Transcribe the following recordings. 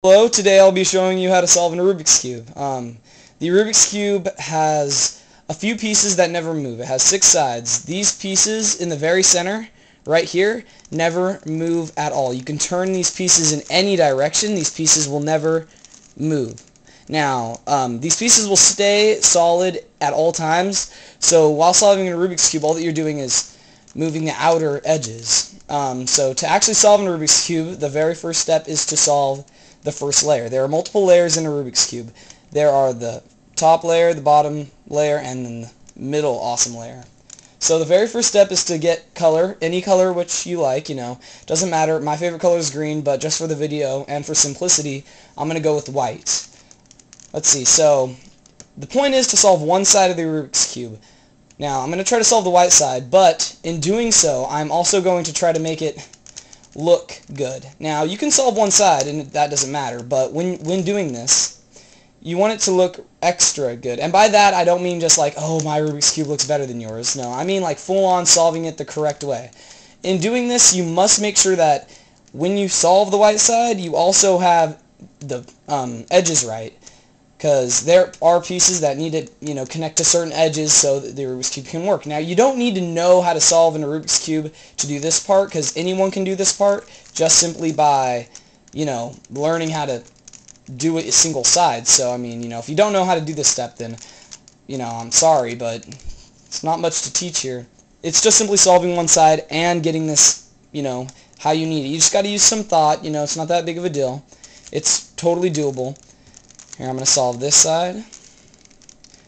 Hello, today I'll be showing you how to solve a Rubik's Cube. The Rubik's Cube has a few pieces that never move. It has 6 sides. These pieces in the very center, right here, never move at all. You can turn these pieces in any direction. These pieces will never move. Now, these pieces will stay solid at all times, so while solving a Rubik's Cube, all that you're doing is moving the outer edges. So to actually solve a Rubik's Cube, the very first step is to solve the first layer. There are multiple layers in a Rubik's Cube. There are the top layer, the bottom layer, and then the middle awesome layer. So the very first step is to get color, any color which you like, doesn't matter. My favorite color is green, but just for the video and for simplicity, I'm going to go with white. Let's see, so the point is to solve one side of the Rubik's Cube. Now, I'm going to try to solve the white side, but in doing so, I'm also going to try to make it look good. Now, you can solve one side, and that doesn't matter, but when doing this, you want it to look extra good. And by that, I don't mean just like, oh, my Rubik's Cube looks better than yours. No, I mean like full-on solving it the correct way. In doing this, you must make sure that when you solve the white side, you also have the edges right. Because there are pieces that need to, connect to certain edges so that the Rubik's Cube can work. Now, you don't need to know how to solve in a Rubik's Cube to do this part, because anyone can do this part just simply by, learning how to do it a single side. So, I mean, if you don't know how to do this step, then, I'm sorry, but it's not much to teach here. It's just simply solving one side and getting this, how you need it. You just got to use some thought. It's not that big of a deal. It's totally doable. Here, I'm going to solve this side.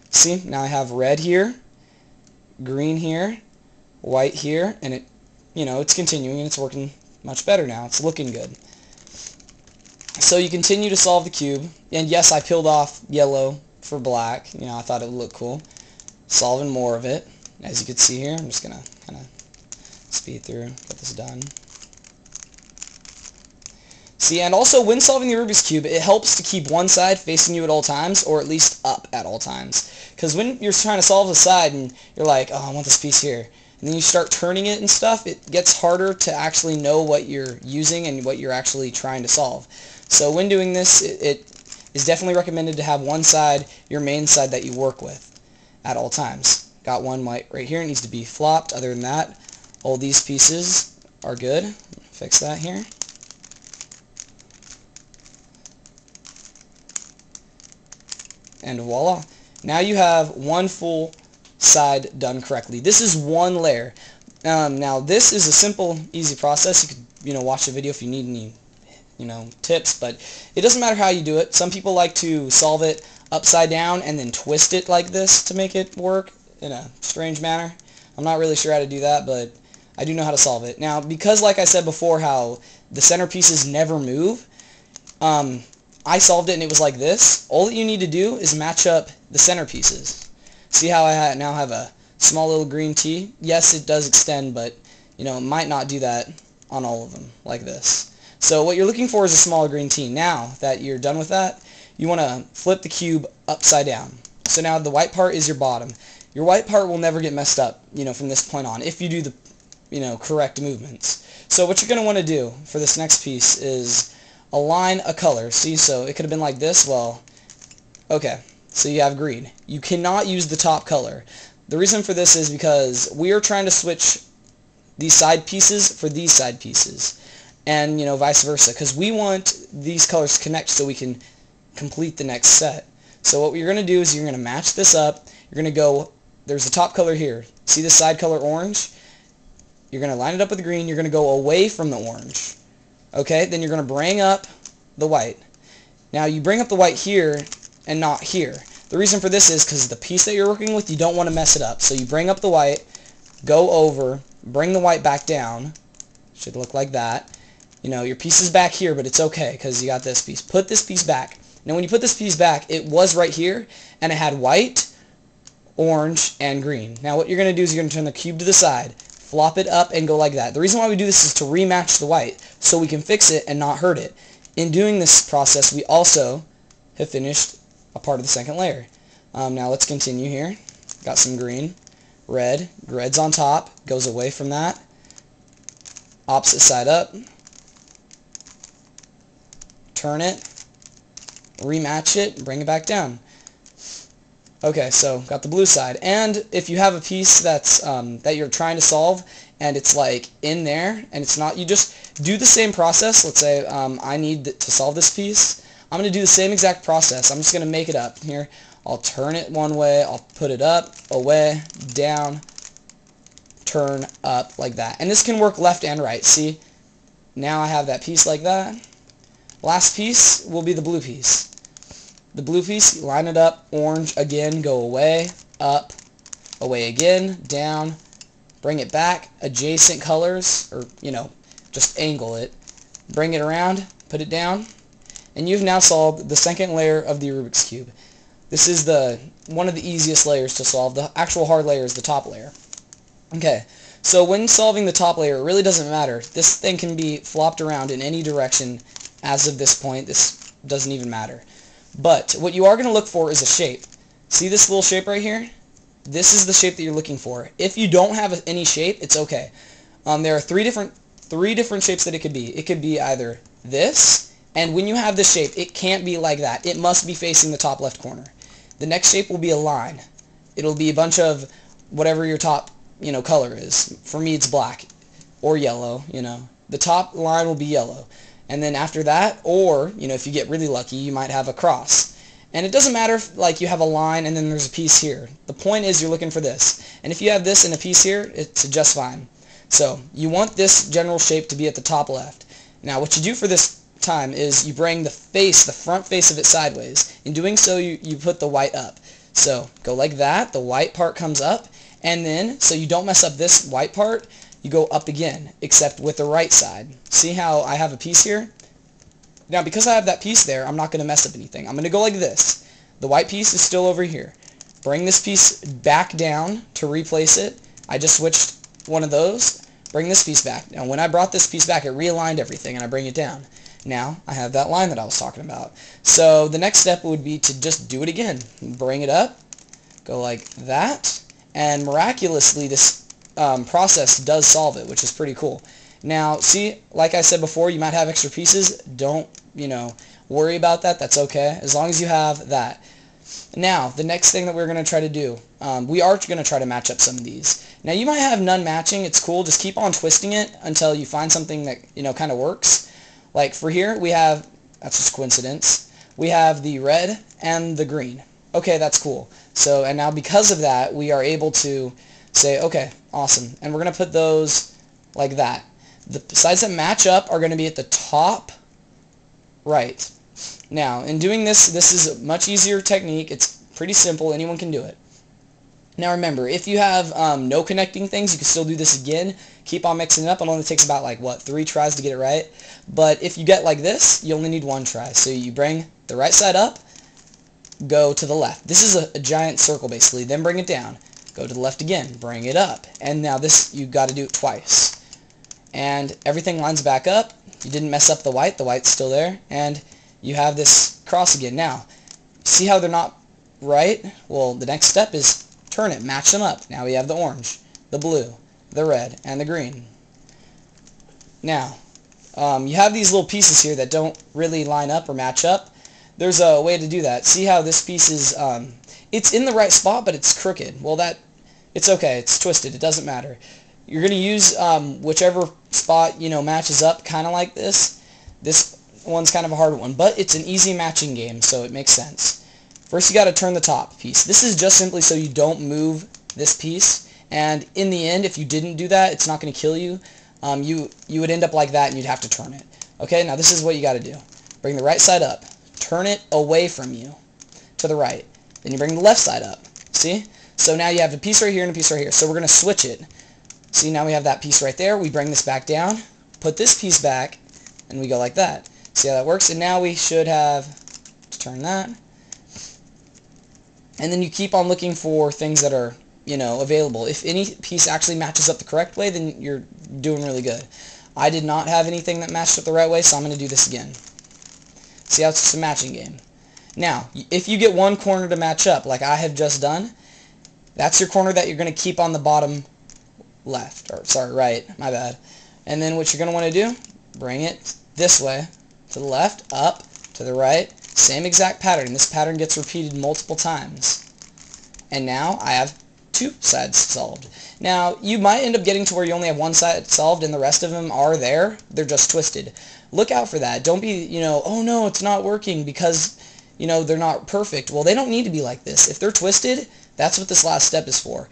See, now I have red here, green here, white here, and it's continuing, and it's working much better now. It's looking good. So you continue to solve the cube, and yes, I peeled off yellow for black. I thought it would look cool. Solving more of it. As you can see here, I'm just going to kind of speed through, get this done. See, and also when solving the Rubik's Cube, it helps to keep one side facing you at all times, or at least up at all times. Because when you're trying to solve the side and you're like, oh, I want this piece here, and then you start turning it and stuff, it gets harder to actually know what you're using and what you're actually trying to solve. So when doing this, it is definitely recommended to have one side, your main side that you work with at all times. Got one white right here, it needs to be flopped. Other than that, all these pieces are good. Fix that here. And voila. Now you have one full side done correctly. This is one layer. Now this is a simple, easy process. You could, watch the video if you need any, tips, but it doesn't matter how you do it. Some people like to solve it upside down and then twist it like this to make it work in a strange manner. I'm not really sure how to do that, but I do know how to solve it. Now, because like I said before, how the center pieces never move, I solved it and it was like this. All that you need to do is match up the center pieces. See how I now have a small little green T? Yes, it does extend, but it might not do that on all of them like this. So what you're looking for is a smaller green T. Now that you're done with that, you want to flip the cube upside down. So now the white part is your bottom. Your white part will never get messed up, from this point on, if you do the, correct movements. So what you're going to want to do for this next piece is align a color. See, so it could have been like this. Well, okay, so you have green. You cannot use the top color. The reason for this is because we are trying to switch these side pieces for these side pieces, and vice versa, because we want these colors to connect so we can complete the next set. So what you're going to do is you're going to match this up. You're going to go, there's the top color here. See the side color orange? You're going to line it up with the green. You're going to go away from the orange. Okay, then you're going to bring up the white. Now you bring up the white here and not here. The reason for this is because the piece that you're working with, you don't want to mess it up. So you bring up the white, go over, bring the white back down. Should look like that. Your piece is back here, but it's okay because you got this piece. Put this piece back. Now when you put this piece back, it was right here, and it had white, orange, and green. Now what you're going to do is you're going to turn the cube to the side, flop it up, and go like that. The reason why we do this is to rematch the white, so we can fix it and not hurt it. In doing this process, we also have finished a part of the second layer. Now let's continue here. Got some green, red. Red's on top, goes away from that. Opposite side up. turn it, rematch it, bring it back down. Okay, so got the blue side. And if you have a piece that's that you're trying to solve and it's like in there and it's not, you just do the same process. Let's say I need to solve this piece. I'm going to do the same exact process. I'm just going to make it up here. I'll turn it one way, I'll put it up, away, down, turn up, like that. And this can work left and right. See? Now I have that piece like that. Last piece will be the blue piece. The blue piece, line it up, orange again, go away, up, away again, down, bring it back, adjacent colors, or, just angle it, bring it around, put it down, and you've now solved the second layer of the Rubik's Cube. This is one of the easiest layers to solve. The actual hard layer is the top layer. Okay, so when solving the top layer, it really doesn't matter. This thing can be flopped around in any direction as of this point. This doesn't even matter. But what you are going to look for is a shape. See this little shape right here? This is the shape that you're looking for. If you don't have any shape, it's okay. There are three different shapes that it could be. It could be either this, and when you have this shape, it can't be like that. It must be facing the top left corner. The next shape will be a line. It'll be a bunch of whatever your top, color is. For me, it's black or yellow, The top line will be yellow. And then after that, or, if you get really lucky, you might have a cross. And it doesn't matter if, you have a line and then there's a piece here. The point is you're looking for this. And if you have this and a piece here, it's just fine. So you want this general shape to be at the top left. Now, what you do for this time is you bring the front face of it sideways. In doing so, you put the white up. So go like that, the white part comes up, and then, so you don't mess up this white part, you go up again, except with the right side. See how I have a piece here? Now, because I have that piece there, I'm not going to mess up anything. I'm going to go like this. The white piece is still over here. Bring this piece back down to replace it. I just switched one of those. Bring this piece back. Now, when I brought this piece back, it realigned everything, and I bring it down. Now, I have that line that I was talking about. So the next step would be to just do it again. Bring it up, go like that, and miraculously this process does solve it, which is pretty cool. Now, see, like I said before, you might have extra pieces. Don't, worry about that. That's okay, as long as you have that. Now, the next thing that we're going to try to do, we are going to try to match up some of these. Now, you might have none matching. It's cool. Just keep on twisting it until you find something that, kind of works. Like for here, we have, that's just coincidence, we have the red and the green. Okay, that's cool. So, and now because of that, we are able to say, okay, awesome. And we're going to put those like that. The sides that match up are going to be at the top right. Now, in doing this is a much easier technique. It's pretty simple. Anyone can do it. Now remember, if you have no connecting things, you can still do this again. Keep on mixing it up. It only takes about 3 tries to get it right. But if you get like this, you only need 1 try. So you bring the right side up, go to the left. This is a giant circle basically. Then bring it down. Go to the left again. Bring it up. And now this, you've got to do it twice. And everything lines back up. You didn't mess up the white. The white's still there. And you have this cross again. Now, see how they're not right? Well, the next step is turn it, match them up. Now we have the orange, the blue, the red, and the green. Now, you have these little pieces here that don't really line up or match up. There's a way to do that. See how this piece is, it's in the right spot, but it's crooked. Well, it's okay. It's twisted. It doesn't matter. You're going to use whichever spot, matches up, kind of like this. This one's kind of a hard one, but it's an easy matching game, so it makes sense. First, you got to turn the top piece. This is just simply so you don't move this piece. And in the end, if you didn't do that, it's not going to kill you. You would end up like that, and you'd have to turn it. Okay, now this is what you got to do. Bring the right side up. Turn it away from you to the right. Then you bring the left side up. See? So now you have a piece right here and a piece right here. So we're going to switch it. See, now we have that piece right there. We bring this back down, put this piece back, and we go like that. See how that works? And now we should have to turn that. And then you keep on looking for things that are, available. If any piece actually matches up the correct way, then you're doing really good. I did not have anything that matched up the right way, so I'm going to do this again. See how it's just a matching game. Now, if you get one corner to match up, like I have just done, that's your corner that you're going to keep on the bottom left, or sorry, right, my bad. And then what you're going to want to do, bring it this way, to the left, up, to the right, Same exact pattern. This pattern gets repeated multiple times. And now I have 2 sides solved. Now, you might end up getting to where you only have 1 side solved and the rest of them are there. They're just twisted. Look out for that. Don't be, oh no, it's not working because, they're not perfect. Well, they don't need to be like this. If they're twisted, that's what this last step is for.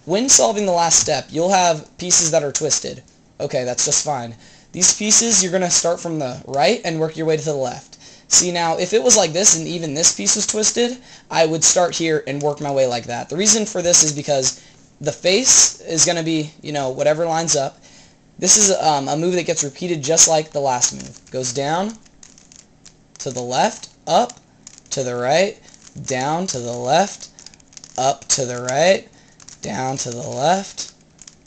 When solving the last step, you'll have pieces that are twisted. Okay, that's just fine. These pieces, you're going to start from the right and work your way to the left. See, now, if it was like this and even this piece was twisted, I would start here and work my way like that. The reason for this is because the face is going to be, whatever lines up. This is a move that gets repeated just like the last move. Goes down, to the left, up, to the right, down, to the left, up, to the right, down, to the left,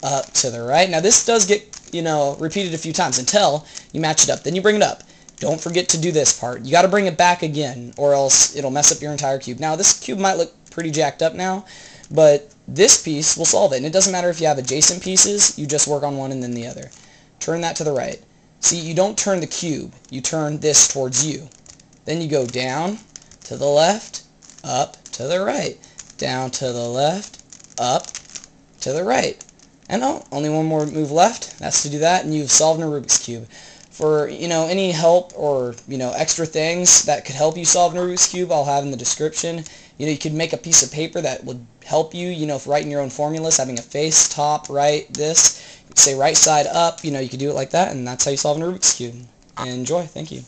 up, to the right. Now, this does get, repeated a few times until you match it up. Then you bring it up. Don't forget to do this part. You got to bring it back again, or else it'll mess up your entire cube. Now, this cube might look pretty jacked up now, but this piece will solve it. And it doesn't matter if you have adjacent pieces, you just work on one and then the other. Turn that to the right. See, you don't turn the cube. You turn this towards you. Then you go down, to the left, up, to the right. Down, to the left, up, to the right. And only one more move left. That's to do that, and you've solved a Rubik's Cube. For, any help or, extra things that could help you solve a Rubik's Cube, I'll have in the description. You could make a piece of paper that would help you, for writing your own formulas, having a face, top, right, this. Say right side up, you could do it like that, and that's how you solve a Rubik's Cube. And enjoy. Thank you.